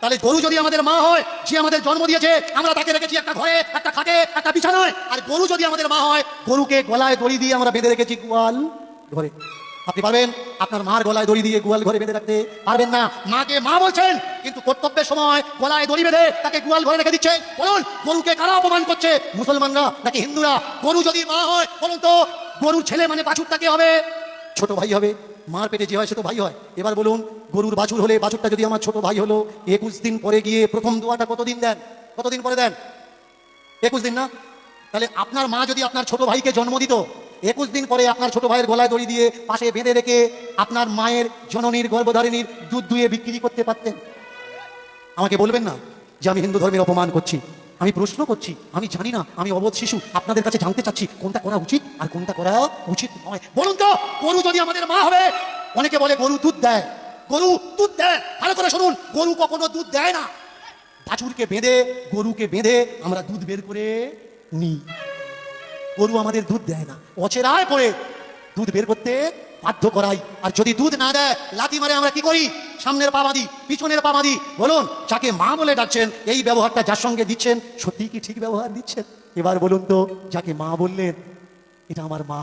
তাহলে গরু যদি আমাদের মা হয়, যে আমাদের জন্ম দিয়েছে, আমরা তাকে রেখেছি একটা ঘরে, একটা খাটে, একটা বিছানায়। আর গরু যদি আমাদের মা হয়, গরুকে গলায় দড়ি দিয়ে আমরা বেঁধে রেখেছি গোয়াল ঘরে। আপনি পারবেন আপনার মার গলায় দড়ি দিয়ে গোয়াল ঘরে বেঁধে রাখতে? পারবেন না। মাকে মা বলছেন, কিন্তু কর্তব্যের সময় গলায় দড়ি বেঁধে তাকে গোয়াল ঘরে রেখে দিচ্ছে। বলুন, গরুকে কারা অপমান করছে, মুসলমানরা নাকি হিন্দুরা? গরু যদি মা হয়, বলুন তো গরুর ছেলে মানে বাছুরটা কে হবে? ছোট ভাই হবে। মার পেটে যে হয় সে তো ভাই হয়। এবার বলুন, গরুর বাছুর হলে বাছুরটা যদি আমার ছোট ভাই হলো, 21 দিন পরে গিয়ে প্রথম দোয়াটা কতদিন দেন? কতদিন পরে দেন? 21 দিন না? তাহলে আপনার মা যদি আপনার ছোট ভাইকে জন্ম দিত, 21 দিন পরে আপনার ছোট ভাইয়ের গলায় দড়ি দিয়ে পাশে বেঁধে রেখে আপনার মায়ের জননীর গর্ভধারিণীর দুধ দুয়ে বিক্রি করতে পারতেন? আমাকে বলবেন না যে আমি হিন্দু ধর্মের অপমান করছি। আমি প্রশ্ন করছি, আমি জানি না, আমি অবোধ শিশু, আপনাদের কাছে জানতে চাচ্ছি কোনটা করা উচিত আর কোনটা করা উচিত নয়। বলুন তো, গরু যদি আমাদের মা হবে, অনেকে বলে গরু দুধ দেয়, গরু দুধ দেয়। ভালো করে শুনুন, গরু কখনো দুধ দেয় না। বাছুরকে বেঁধে, গরুকে বেঁধে আমরা দুধ বের করে নিই। গরু আমাদের দুধ দেয় না, অচেরায় পড়ে দুধ বের করতে বাধ্য করাই। আর যদি দুধ না দেয়, লাথি মারে আমরা কি করি? সামনের পা বাঁধি, পিছনের পা বাঁধি। বলুন, যাকে মা বলে ডাকছেন, এই ব্যবহারটা যার সঙ্গে দিচ্ছেন, সত্যি কি ঠিক ব্যবহার দিচ্ছেন? এবার বলুন তো, যাকে মা বললেন, এটা আমার মা,